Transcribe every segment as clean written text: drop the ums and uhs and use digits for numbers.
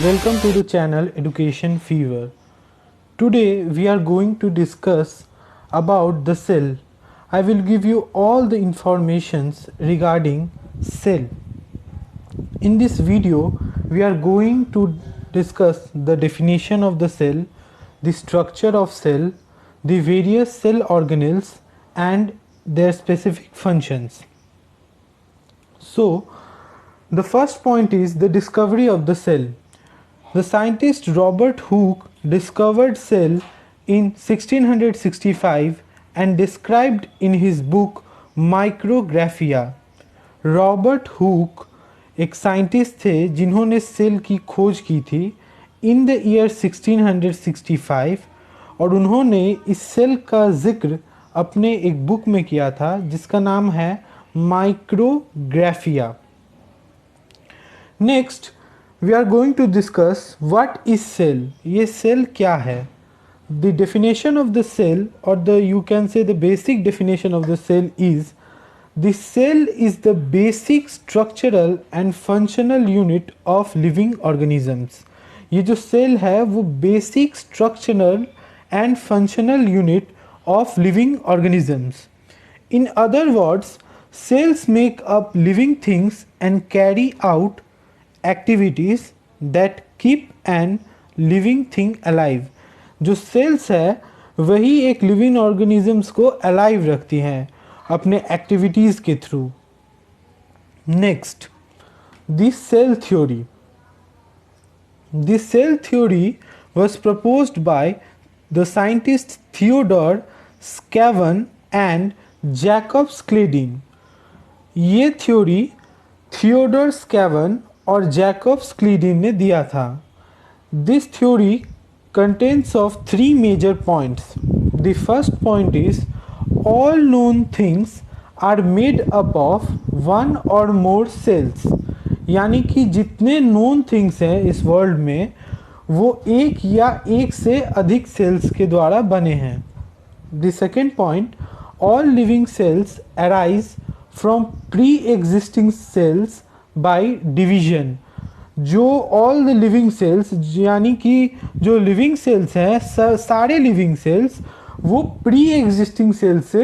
Welcome to the channel Education Fever. Today we are going to discuss about the cell. I will give you all the informations regarding cell. In this video we are going to discuss the definition of the cell, the structure of cell, the various cell organelles and their specific functions. So the first point is the discovery of the cell. The scientist Robert Hooke discovered cell in 1665 and described in his book Micrographia. Robert Hooke एक scientist थे जिन्होंने cell की खोज की थी in the year 1665 और उन्होंने इस सेल का जिक्र अपने एक बुक में किया था जिसका नाम है Micrographia. Next we are going to discuss what is cell. ये cell क्या है? The definition of the cell, or you can say the basic definition of the cell is, the cell is the basic structural and functional unit of living organisms. ये जो cell है वो basic structural and functional unit of living organisms. In other words, cells make up living things and carry out activities that keep an living thing alive. जो sales है वही एक living organisms को alive रखती हैं अपने एक्टिविटीज़ के through. Next, the cell theory. The cell theory was proposed by the scientists Theodore Scaven and Jacob Schleiden. ये थ्योरी थियोडोर स्कैवन और जैकब स्क्लीडिन ने दिया था. This theory contents of three major points. The first point is all known things are made up of one or more sales. यानी कि जितने known things हैं इस वर्ल्ड में वो एक या एक से अधिक सेल्स के द्वारा बने हैं. The second point, all living cells arise from pre existing cells by division. जो ऑल द लिविंग सेल्स यानी कि जो लिविंग सेल्स हैं सारे लिविंग सेल्स वो प्री एग्जिस्टिंग सेल्स से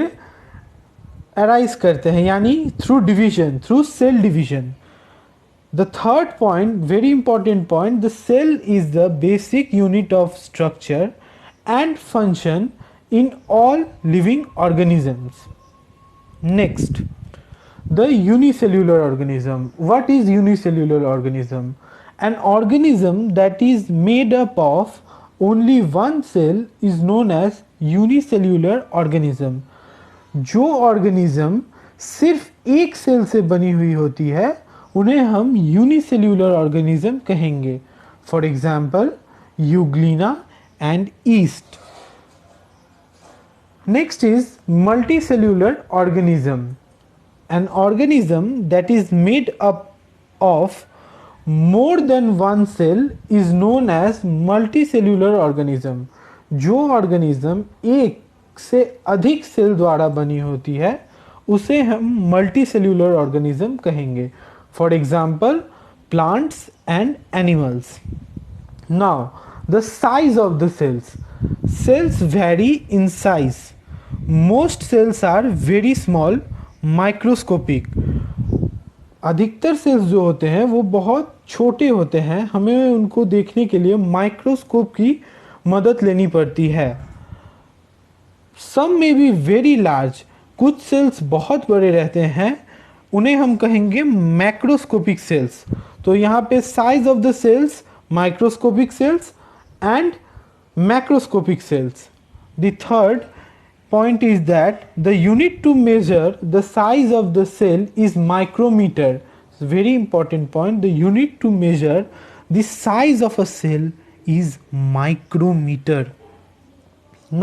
अराइज करते हैं यानी through division, through cell division. The third point, very important point, the cell is the basic unit of structure and function in all living organisms. Next, the unicellular organism. What is unicellular organism? An organism that is made up of only one cell is known as unicellular organism. जो organism सिर्फ एक cell से बनी हुई होती है उन्हें हम यूनिसेल्यूलर ऑर्गेनिज्म कहेंगे. For example Euglena and east. Next is multicellular organism. An organism that is made up of more than one cell is known as multicellular organism. जो ऑर्गेनिज्म एक से अधिक सेल द्वारा बनी होती है उसे हम मल्टीसेल्यूलर ऑर्गेनिज्म कहेंगे. For example plants and animals. Now the size of the cells. Cells vary in size. Most cells are very small, microscopic. अधिकतर सेल्स जो होते हैं वो बहुत छोटे होते हैं, हमें उनको देखने के लिए माइक्रोस्कोप की मदद लेनी पड़ती है. सम में बी वेरी लार्ज. कुछ सेल्स बहुत बड़े रहते हैं उन्हें हम कहेंगे मैक्रोस्कोपिक सेल्स. तो यहाँ पे size of the cells microscopic cells and macroscopic cells. The third point is that the unit to measure the size of the cell is micrometer. It's a very important point. The unit to measure the size of a cell is micrometer.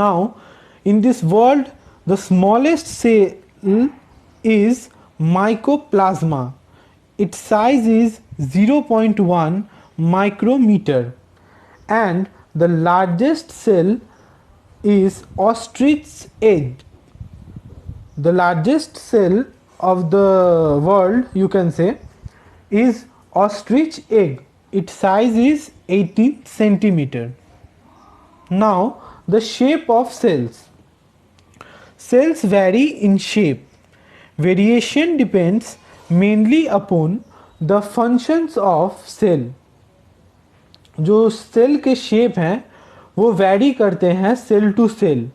Now in this world the smallest cell is mycoplasma. Its size is 0.1 micrometer and the largest cell is ostrich egg. The largest cell of the world you can say is ostrich egg. its size is 18 centimeter. Now the shape of cells. Cells vary in shape. Variation depends mainly upon the functions of cell. जो cell के shape हैं वो vary करते हैं cell to cell,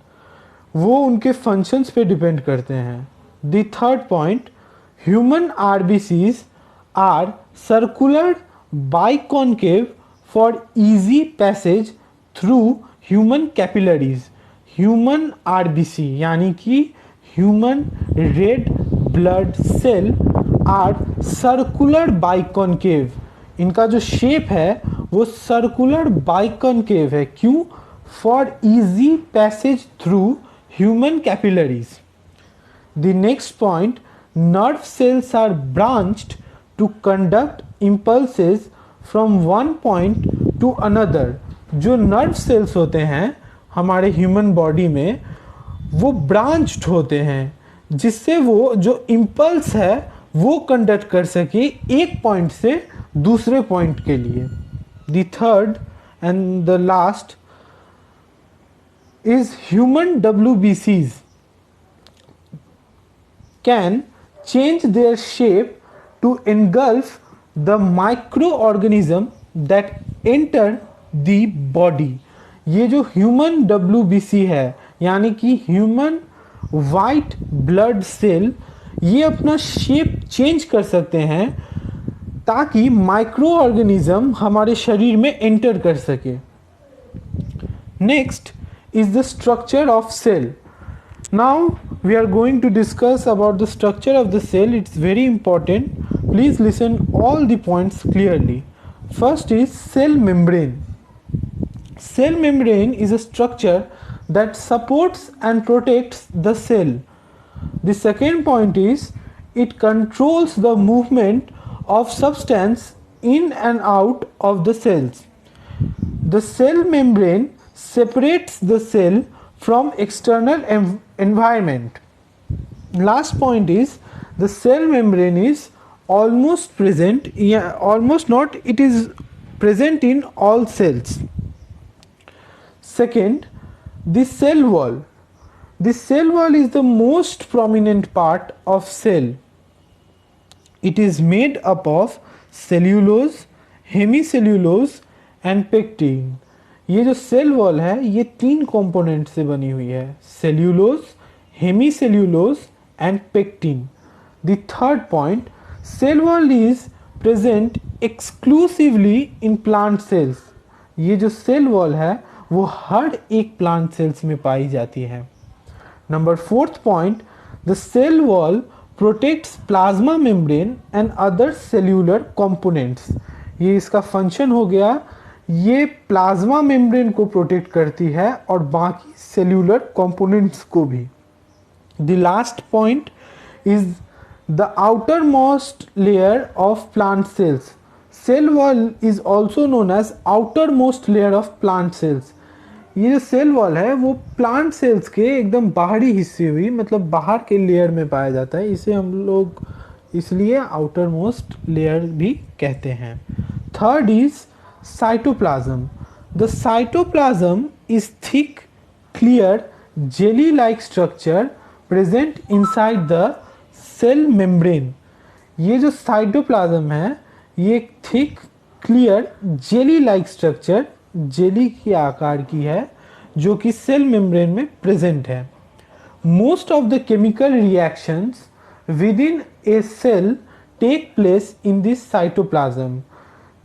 वो उनके functions पे depend करते हैं. The third point, human RBCs are circular biconcave for easy passage through human capillaries. Human RBC यानी कि human red blood cell are circular biconcave. इनका जो शेप है वो सर्कुलर बाइकॉन्केव है. क्यों? For easy passage through human capillaries. The next point, nerve cells are branched to conduct impulses from one point to another. जो nerve cells होते हैं हमारे ह्यूमन बॉडी में वो ब्रांच्ड होते हैं जिससे वो जो इम्पल्स है वो कंडक्ट कर सके एक पॉइंट से दूसरे पॉइंट के लिए. The third and the last is human WBCs can change their shape to engulf the micro organism that enter the body. ये जो ह्यूमन WBC है यानी कि ह्यूमन वाइट ब्लड सेल, ये अपना शेप चेंज कर सकते हैं ताकि माइक्रो ऑर्गेनिज्म हमारे शरीर में एंटर कर सके. Next is the structure of cell. Now we are going to discuss about the structure of the cell. It's very important. Please listen all the points clearly. First is cell membrane. Cell membrane is a structure that supports and protects the cell. The second point is it controls the movement of substance in and out of the cells. The cell membrane separates the cell from external environment. Last point is the cell membrane is almost present, almost not, it is present in all cells. Second, the cell wall. The cell wall is the most prominent part of cell. It is made up of cellulose, hemicellulose and pectin. ये जो cell wall है ये 3 component से बनी हुई है, cellulose, hemicellulose and pectin. The third point, cell wall is present exclusively in plant cells. ये जो सेल वॉल है वो हर एक प्लांट सेल्स में पाई जाती है. Number fourth point, the cell wall protects plasma membrane and other cellular components. ये इसका फंक्शन हो गया, ये प्लाज्मा मेम्ब्रेन को प्रोटेक्ट करती है और बाकी सेल्यूलर कंपोनेंट्स को भी. The last point is the outer most layer of plant cells. Cell wall is also known as outer most layer of plant cells. ये जो सेल वॉल है वो प्लांट सेल्स के एकदम बाहरी हिस्से हुई, मतलब बाहर के लेयर में पाया जाता है. इसे हम लोग इसलिए आउटर मोस्ट लेयर भी कहते हैं. Third is cytoplasm. The cytoplasm is thick, clear, jelly like structure present inside the cell membrane. ये जो साइटोप्लाज्म है ये एक thick, clear, jelly like structure, jelly के आकार की है जो कि सेल मेम्ब्रेन में प्रेजेंट है. Most of the chemical reactions within a cell take place in this cytoplasm.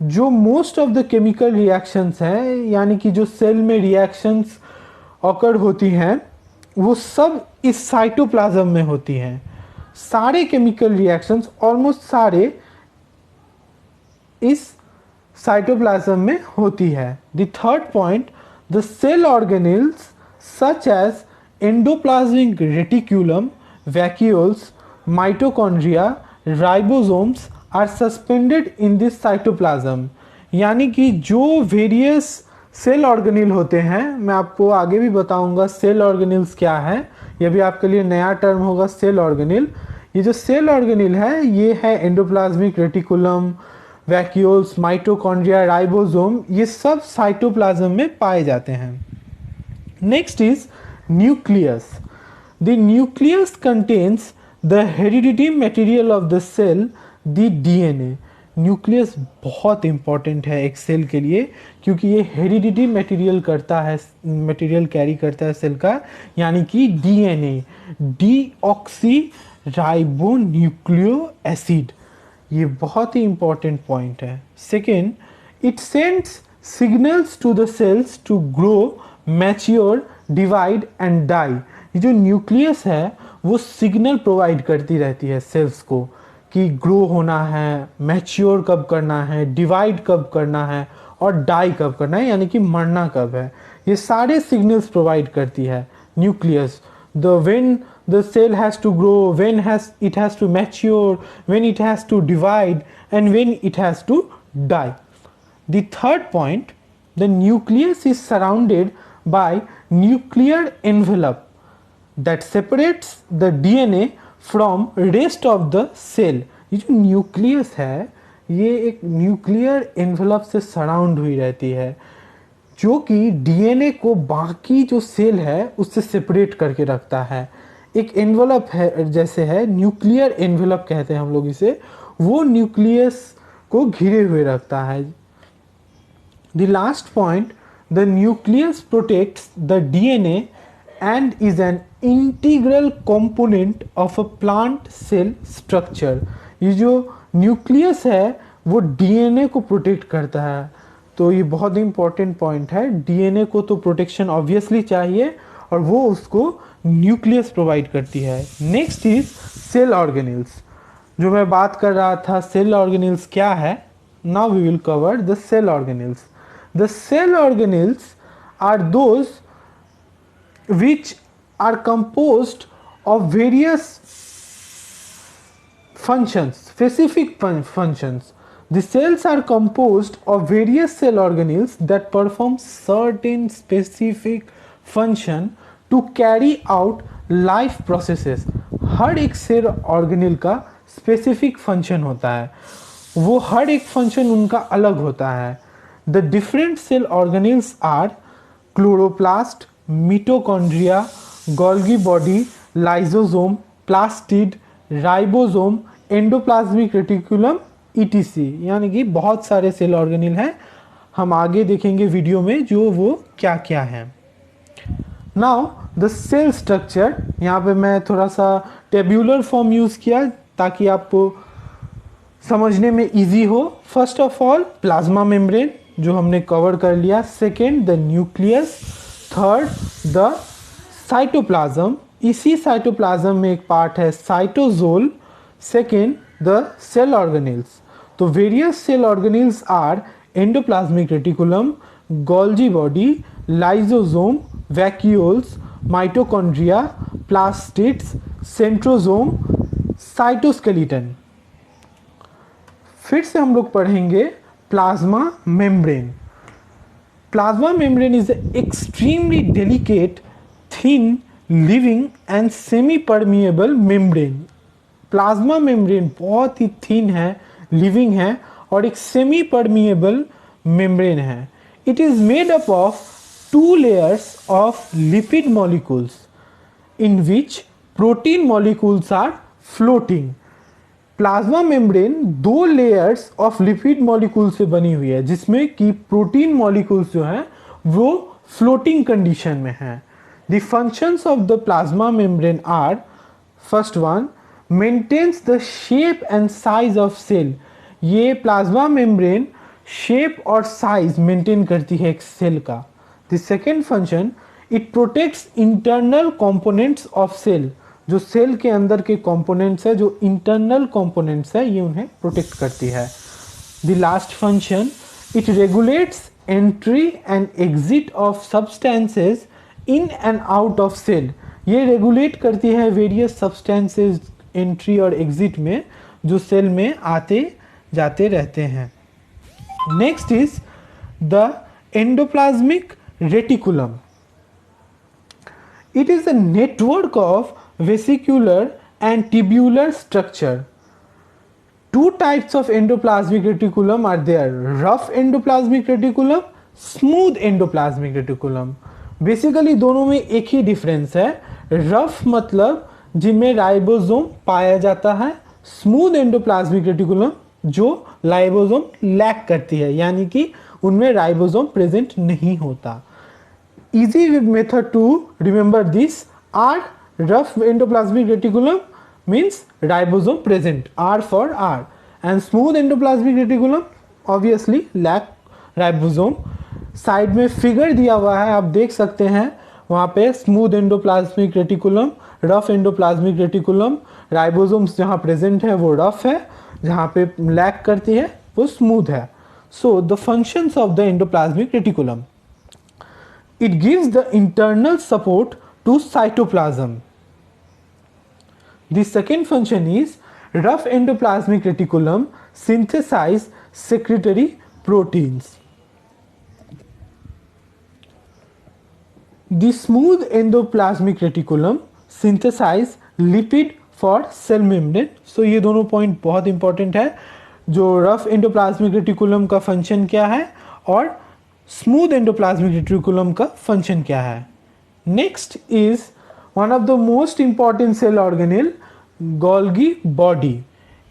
जो most of the chemical reactions हैं यानी कि जो सेल में रिएक्शंस ऑकर होती हैं वो सब इस साइटोप्लाज्म में होती हैं. सारे केमिकल रिएक्शंस, ऑलमोस्ट सारे, इस साइटोप्लाज्म में होती है. The third point, the cell organelles such as endoplasmic reticulum, vacuoles, mitochondria, ribosomes are suspended in this cytoplasm. यानी कि जो वेरियस सेल ऑर्गेनेल होते हैं, मैं आपको आगे भी बताऊंगा सेल ऑर्गेनेल्स क्या है, यह भी आपके लिए नया टर्म होगा सेल ऑर्गेनेल. ये जो सेल ऑर्गेनेल है ये है endoplasmic reticulum, vacuoles, mitochondria, ribosome, ये सब साइटोप्लाज्म में पाए जाते हैं। Next is nucleus. The nucleus contains the heredity material of the cell, the DNA. Nucleus बहुत इंपॉर्टेंट है एक सेल के लिए, क्योंकि ये हेरिडिटी मटेरियल करता है, मटेरियल कैरी करता है सेल का, यानी कि DNA, deoxy ribo nucleo acid. ये बहुत ही इंपॉर्टेंट पॉइंट है। Second, it sends signals to the cells to grow, mature, divide and die. ये जो न्यूक्लियस है वो सिग्नल प्रोवाइड करती रहती है सेल्स को कि ग्रो होना है, मैच्योर कब करना है, डिवाइड कब करना है और डाई कब करना है, यानी कि मरना कब है। ये सारे सिग्नल्स प्रोवाइड करती है nucleus. The when the cell has to grow, when it has to mature, when it has to divide, and when it has to die. The third point, the nucleus is surrounded by nuclear envelope that separates the DNA from rest of the cell. ये जो nucleus है ये एक nuclear envelope से surround हुई रहती है, जो कि डीएनए को बाकी जो सेल है उससे सेपरेट करके रखता है। एक एनवेलप है, जैसे है न्यूक्लियर एनवेलप कहते हैं हम लोग इसे, वो न्यूक्लियस को घिरे हुए रखता है। The last point, the nucleus protects the DNA and is an integral component of a plant cell structure. ये जो न्यूक्लियस है वो डीएनए को प्रोटेक्ट करता है, तो ये बहुत इंपॉर्टेंट पॉइंट है। डीएनए को तो प्रोटेक्शन ऑब्वियसली चाहिए और वो उसको न्यूक्लियस प्रोवाइड करती है। Next is cell organelles. जो मैं बात कर रहा था सेल ऑर्गेनेल्स क्या है, now we will cover the cell organelles. The cell organelles are those which are composed of various functions, specific functions. The cells are composed of various cell organelles that perform certain specific function to carry out life processes. हर एक cell organelle का specific function होता है, वो हर एक function उनका अलग होता है। The different cell organelles are chloroplast, mitochondria, Golgi body, lysosome, plastid, ribosome, endoplasmic reticulum, ETC. यानी कि बहुत सारे सेल ऑर्गेनेल हैं, हम आगे देखेंगे वीडियो में जो वो क्या क्या है। नाउ द सेल स्ट्रक्चर, यहाँ पे मैं थोड़ा सा टेब्यूलर फॉर्म यूज़ किया ताकि आपको समझने में इजी हो। First of all plasma membrane जो हमने कवर कर लिया, second the nucleus, third the cytoplasm, इसी साइटोप्लाज्म में एक पार्ट है cytosol, second the cell organelles. तो various cell organelles are endoplasmic reticulum, Golgi body, lysosome, vacuoles, mitochondria, plastids, centrosome, cytoskeleton. फिर से हम लोग पढ़ेंगे plasma membrane. Plasma membrane is extremely delicate, thin, living and semipermeable membrane. Plasma membrane बहुत ही thin है, living है और एक सेमी परमिएबल मेम्ब्रेन है। It is made up of 2 layers of lipid molecules in which protein molecules are floating. Plasma membrane 2 layers of lipid molecule से बनी हुई है, जिसमें कि प्रोटीन मॉलिक्यूल्स जो हैं वो फ्लोटिंग कंडीशन में हैं। The functions of the plasma membrane are, first one, maintains the shape and size of cell. ये प्लाज्मा मेम्ब्रेन शेप और साइज मेंटेन करती है एक सेल का। The second function, it protects internal components of cell. जो cell के अंदर के कंपोनेंट्स है, जो इंटरनल कंपोनेंट्स है, ये उन्हें प्रोटेक्ट करती है। The last function, it regulates entry and exit of substances in and out of cell. ये रेगुलेट करती है वेरियस सब्सटेंसेस एंट्री और एग्जिट में, जो सेल में आते जाते रहते हैं। Next is the endoplasmic reticulum. It is a network of vesicular and tubular structure Two types of endoplasmic reticulum are there, rough endoplasmic reticulum, smooth endoplasmic reticulum. Basically दोनों में एक ही डिफरेंस है, रफ मतलब जिनमें राइबोसोम पाया जाता है, smooth endoplasmic reticulum जो राइबोसोम लैक करती है, यानी कि उनमें राइबोसोम प्रेजेंट नहीं होता. Easy method to remember this are rough endoplasmic reticulum means ribosome present, R for R, and smooth endoplasmic reticulum obviously lack ribosome. Side में फिगर दिया हुआ है, आप देख सकते हैं वहाँ पे smooth endoplasmic reticulum, rough endoplasmic reticulum, ribosomes जहाँ प्रेजेंट है वो रफ है, जहाँ पे लैक करती है वो स्मूथ है. So the functions of the endoplasmic reticulum, it gives the internal support to cytoplasm. The second function is rough endoplasmic reticulum synthesize secretory proteins. The smooth endoplasmic reticulum synthesize lipid for cell membrane. So ये दोनों point बहुत important है, जो rough endoplasmic reticulum का function क्या है और smooth endoplasmic reticulum का फंक्शन क्या है. Next is one of the most important cell organelle, Golgi body.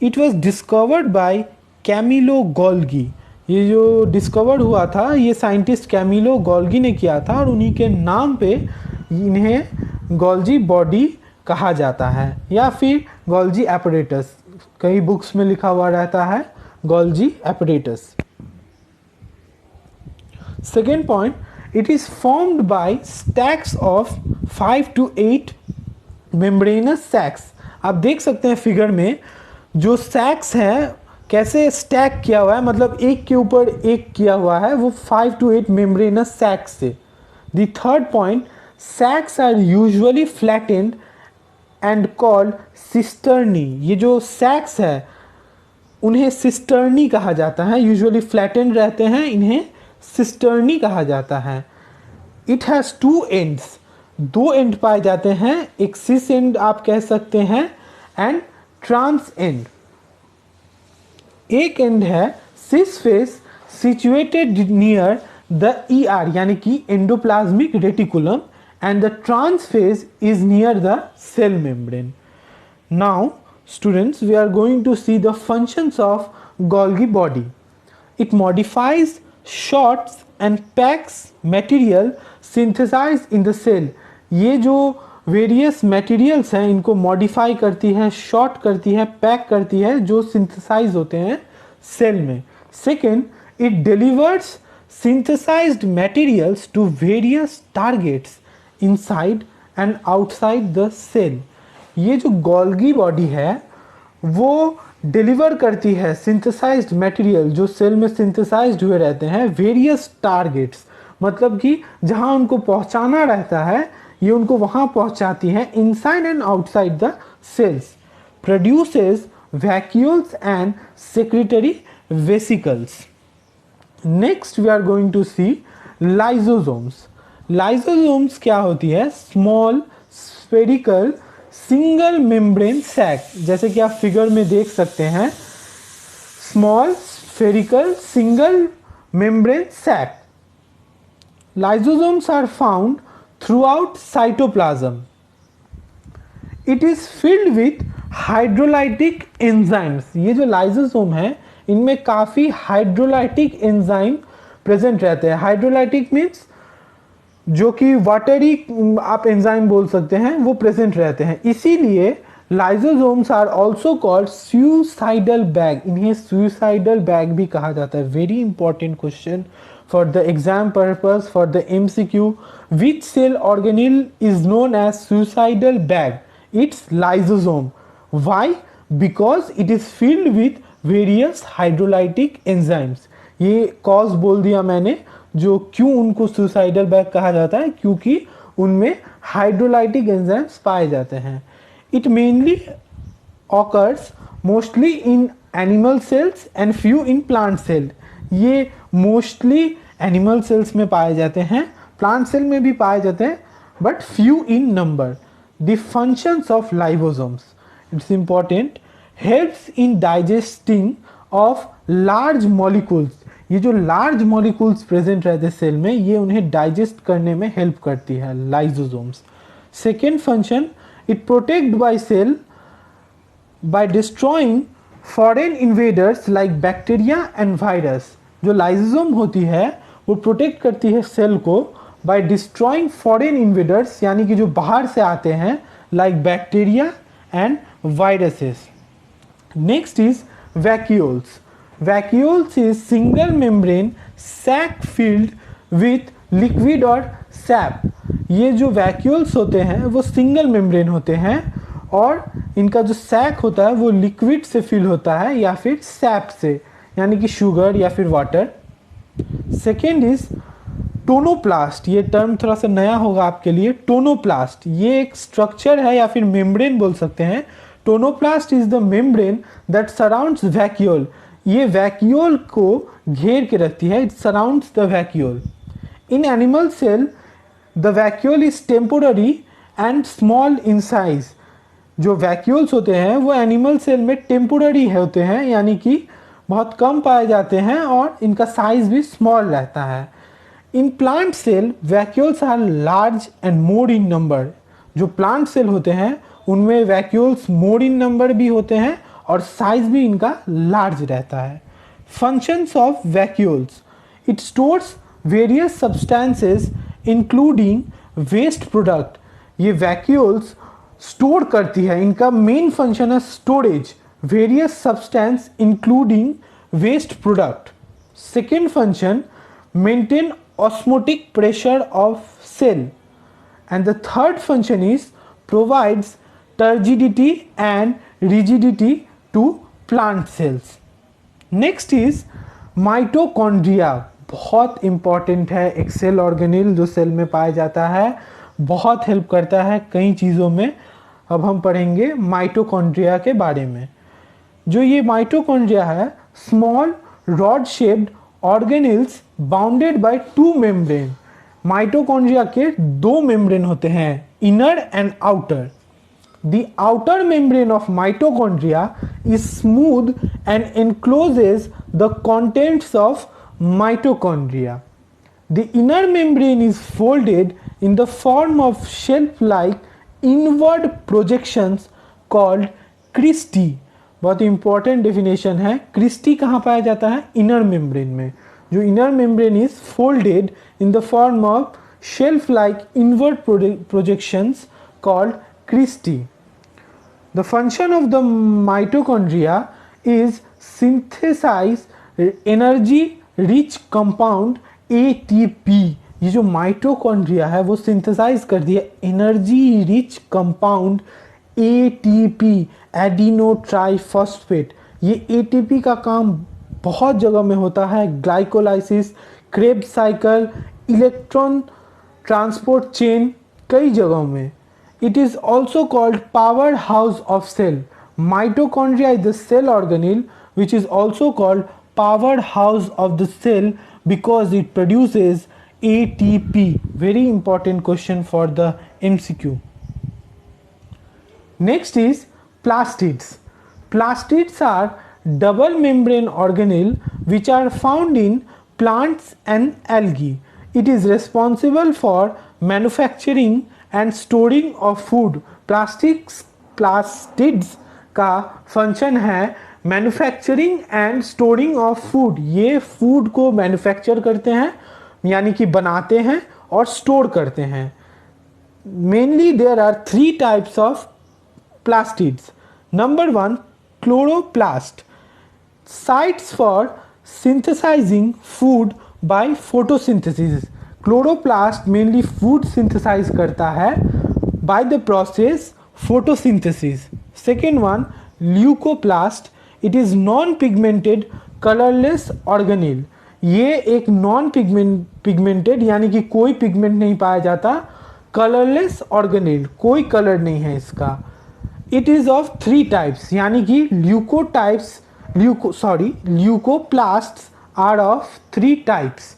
It was discovered by Camillo Golgi. ये जो डिस्कवर हुआ था ये साइंटिस्ट कैमिलो गोल्गी ने किया था और उन्हीं के नाम पे इन्हें गोल्जी बॉडी कहा जाता है या फिर गोल्जी एपरेटस. कई बुक्स में लिखा हुआ रहता है Golgi apparatus. Second point, it is formed by stacks of 5 to 8 membranous sacs. आप देख सकते हैं फिगर में जो सैक्स हैं कैसे स्टैक किया हुआ है, मतलब एक के ऊपर एक किया हुआ है, वो 5 to 8 membranous sacs से. The third point, sacs are usually flattened and called cisternae. ये जो सैक्स है उन्हें सिस्टर्नी कहा जाता है, यूजुअली फ्लैटेंड रहते हैं, इन्हें सिस्टर्नी कहा जाता है. इट हैज़ टू एंड्स, दो एंड पाए जाते हैं, एक सिस एंड आप कह सकते हैं एंड ट्रांस एंड. एक एंड है cis face situated near the ER यानी कि endoplasmic reticulum and the trans face is near the cell membrane. Now students, we are going to see the functions of Golgi body. It modifies, shorts and packs material synthesized in the cell. ये जो various materials हैं इनको modify करती है, short करती है, pack करती है, जो सिंथेसाइज होते हैं सेल में. Second, it delivers synthesized materials to various targets inside and outside the cell. ये जो गोल्गी बॉडी है वो डिलीवर करती है सिंथेसाइज्ड मटेरियल जो सेल में सिंथेसाइज्ड हुए रहते हैं वेरियस टारगेट्स, मतलब कि जहां उनको पहुंचाना रहता है ये उनको वहां पहुंचाती है inside and outside the cells. Produces vacuoles and secretory vesicles. Next we are going to see lysosomes. Lysosomes क्या होती है? Small spherical single membrane sac, जैसे कि आप फिगर में देख सकते हैं, small spherical single membrane sac. Lysosomes are found throughout cytoplasm. It is filled with hydrolytic enzymes. ये जो लाइसोसोम है इनमें काफ़ी हाइड्रोलाइटिक एंजाइम प्रेजेंट रहते हैं. हाइड्रोलाइटिक मीन्स जो कि वाटरी आप एंजाइम बोल सकते हैं, वो प्रेजेंट रहते हैं. इसीलिए lysosomes are also called suicidal bag. इन्हें सुसाइडल बैग भी कहा जाता है. Very important question for the exam purpose, for the MCQ. Which cell organelle is known as suicidal bag? It's lysosome. Why? Because it is filled with various hydrolytic enzymes. ये cause बोल दिया मैंने, जो क्यों उनको सुसाइडल बैग कहा जाता है, क्योंकि उनमें हाइड्रोलाइटिक एंजाइम्स पाए जाते हैं. It mainly occurs mostly in animal cells and few in plant cell. ये मोस्टली एनिमल सेल्स में पाए जाते हैं, प्लांट सेल में भी पाए जाते हैं, but few in number. The functions of lysosomes, it's important. Helps in digesting of large molecules. ये जो लार्ज मॉलिक्यूल्स प्रेजेंट रहते हैं सेल में, ये उन्हें डाइजेस्ट करने में हेल्प करती है, lysosomes. Second function, it protect by cell by destroying foreign invaders like bacteria and virus. जो लाइसोसोम होती है वो प्रोटेक्ट करती है सेल को by destroying foreign invaders, यानी कि जो बाहर से आते हैं, like bacteria and viruses. Next is vacuoles. Vacuoles is single membrane sac filled with liquid और सैप। ये जो वैक्यूल्स होते हैं वो सिंगल मेम्ब्रेन होते हैं और इनका जो सैक होता है वो लिक्विड से फिल होता है या फिर सैप से, यानी कि शुगर या फिर वाटर। Second is tonoplast. ये टर्म थोड़ा सा नया होगा आपके लिए। टोनोप्लास्ट ये एक स्ट्रक्चर है या फिर मेम्ब्रेन बोल सकते हैं। Tonoplast is the membrane that surrounds vacuole. ये वैक्यूल को घेर के रखती है, it surrounds the vacuole. In animal cell the vacuole is temporary and small in size. जो वैक्यूल्स होते हैं वो एनिमल सेल में टेम्पोररी होते हैं, यानी कि बहुत कम पाए जाते हैं और इनका साइज भी स्मॉल रहता है। In plant cell vacuoles are large and more in number. जो प्लांट सेल होते हैं उनमें वैक्यूल्स मोर इन नंबर भी होते हैं और साइज भी इनका लार्ज रहता है। Functions of vacuoles, it stores various substances including waste product. ये वैक्यूल्स स्टोर करती है, इनका मेन फंक्शन है storage, various substance including waste product. Second function, maintain osmotic pressure of cell, and the third function is provides turgidity and rigidity to plant cells. Next is mitochondria। बहुत important है, एक cell organelle जो cell में पाया जाता है, बहुत help करता है कई चीज़ों में। अब हम पढ़ेंगे माइटोकॉन्ड्रिया के बारे में। जो ये माइटोकॉन्ड्रिया है, small rod shaped organelles bounded by two membrane. Mitochondria के दो मेम्ब्रेन होते हैं, inner and outer. The outer membrane of mitochondria is smooth and encloses the contents of mitochondria. The inner membrane is folded in the form of shelf-like inward projections called cristae. बहुत important definition है। Christie कहाँ पाया जाता है? Inner membrane में। जो inner membrane is folded in the form of shelf-like inward projections called cristae. The function of the mitochondria is synthesize energy-rich compound ATP. ये जो माइटोकॉन्ड्रिया है वो सिंथेसाइज कर दिया energy rich compound ATP, adeno triphosphate. ये ATP का काम बहुत जगह में होता है, glycolysis, Krebs cycle, electron transport chain, कई जगहों में। It is also called power house of cell. Mitochondria is the cell organelle which is also called power house of the cell because it produces ATP. Very important question for the MCQ. Next is plastids. Plastids are double membrane organelle which are found in plants and algae. It is responsible for manufacturing and storing of food. Plastids का function है manufacturing and storing of food. ये food को manufacture करते हैं, यानी कि बनाते हैं और स्टोर करते हैं। Mainly there are 3 types of plastids. Number 1, chloroplast, sites for synthesizing food by photosynthesis. Chloroplast mainly food synthesize करता है by the process photosynthesis. Second one, leucoplast, it is non-pigmented colorless organelle. ये एक non pigmented यानी कि कोई pigment नहीं पाया जाता, कलरलेस ऑर्गेनेल, कोई कलर नहीं है इसका। इट इज ऑफ 3 टाइप्स, यानी कि leucoplasts are of 3 types.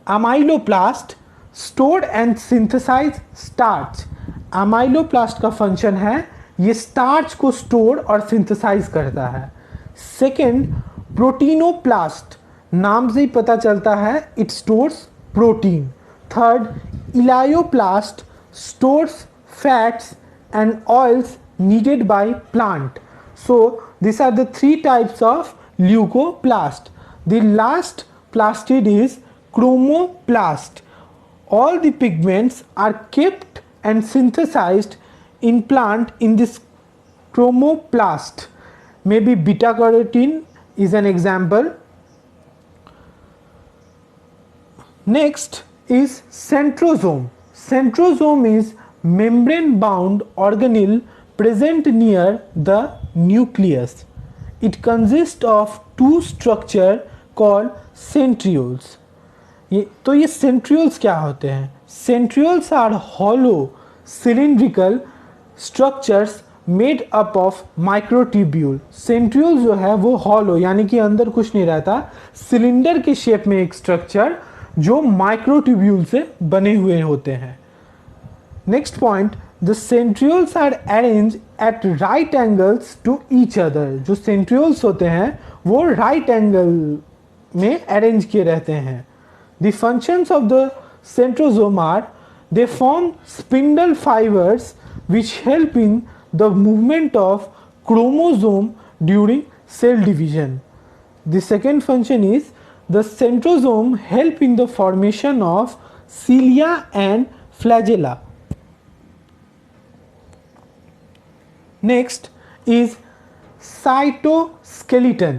Amyloplast, stored and synthesize starch. Amyloplast का फंक्शन है ये स्टार्च को स्टोर और सिंथेसाइज करता है। सेकेंड, प्रोटीनोप्लास्ट, नाम से ही पता चलता है it stores protein. Third, elaioplast stores fats and oils needed by plant. So these are the three types of leucoplast. The last plastid is chromoplast. All the pigments are kept and synthesized in plant in this chromoplast. Maybe beta carotene is an example. Next is centrosome. Centrosome is membrane bound organelle present near the nucleus. It consists of two structure called centrioles. ये centrioles क्या होते हैं? Centrioles are hollow cylindrical structures made up of microtubule. Centrioles जो है वो hollow यानी कि अंदर कुछ नहीं रहता, सिलेंडर के शेप में एक स्ट्रक्चर जो माइक्रोट्यूब्यूल से बने हुए होते हैं। Next point, the centrioles are arrange at right angles to each other. जो सेंट्रियोल्स होते हैं वो राइट एंगल में अरेंज किए रहते हैं। The functions of the centrosome are they form spindle fibres which help in the movement of chromosome during cell division. The second function is the centrosome help in the formation of cilia and flagella. Next is cytoskeleton.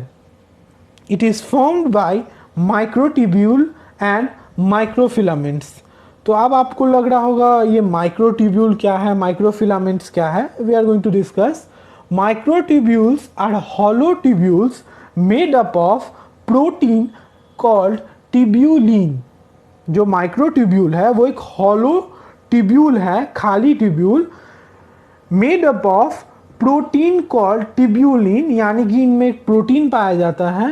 It is formed by microtubule and microfilaments. तो अब आपको लग रहा होगा ये microtubule क्या है, microfilaments क्या है। We are going to discuss. Microtubules are hollow tubules made up of protein called tubulin. जो माइक्रोट्यूब्यूल है वो एक हॉलो ट्यूब्यूल है, खाली tubule, made up of protein called tubulin, यानी कि इनमें एक प्रोटीन पाया जाता है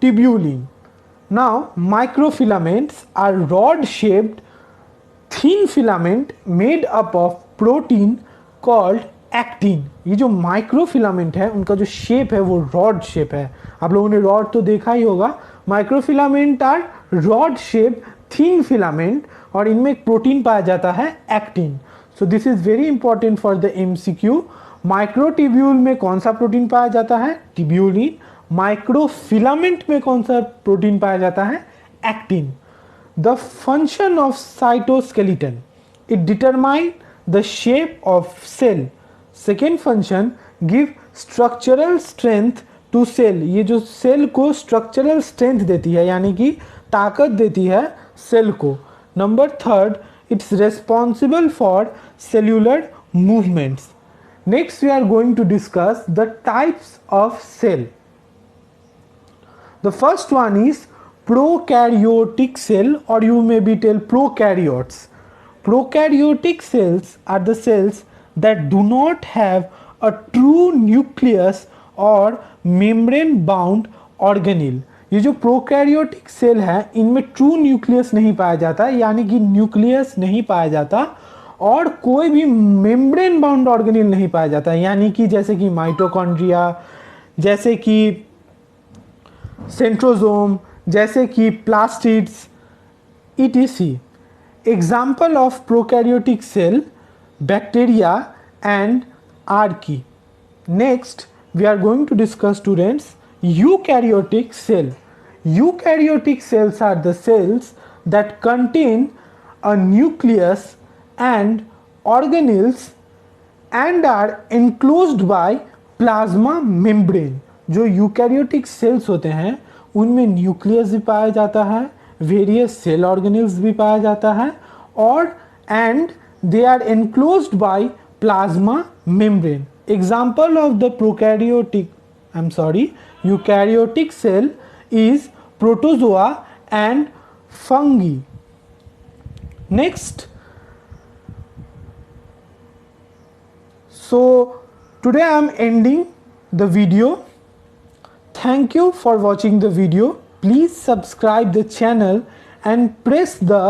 tubulin. Now microfilaments are rod shaped thin filament made up of protein called actin. ये जो माइक्रोफिलामेंट है उनका जो शेप है वो रॉड शेप है। आप लोगों ने रॉड तो देखा ही होगा। Microfilament are rod shape thin filament और इनमें एक प्रोटीन पाया जाता है actin. So this is very important for the MCQ. Microtubule में कौन सा प्रोटीन पाया जाता है? टिब्यूलिन। माइक्रोफिलामेंट में कौन सा प्रोटीन पाया जाता है? Actin. The function of cytoskeleton, it determine the shape of cell. Second function, give structural strength to cell. ये जो सेल को स्ट्रक्चरल स्ट्रेंथ देती है यानी कि ताकत देती है सेल को। Number third, it's responsible for cellular movements. Next we are going to discuss the types of cell. The first one is prokaryotic cell, or you may be tell prokaryotes. Prokaryotic cells are the cells that do not have a true nucleus or membrane bound organelle. ये जो prokaryotic cell है इनमें true nucleus नहीं पाया जाता, यानी कि nucleus नहीं पाया जाता और कोई भी मेम्ब्रेन बाउंड ऑर्गेनेल नहीं पाया जाता, यानी कि जैसे कि माइटोकॉन्ड्रिया, जैसे कि सेंट्रोसोम, जैसे कि plastids etc. Example of prokaryotic cell bacteria and archaea. Next we are going to discuss students eukaryotic cell. Eukaryotic cells are the cells that contain a nucleus and organelles and are enclosed by plasma membrane. जो eukaryotic cells होते हैं उनमें nucleus भी पाया जाता है, various cell organelles भी पाया जाता है और and they are enclosed by plasma membrane. Example of the eukaryotic cell is protozoa and fungi. Next, so today I am ending the video. Thank you for watching the video. Please subscribe the channel and press the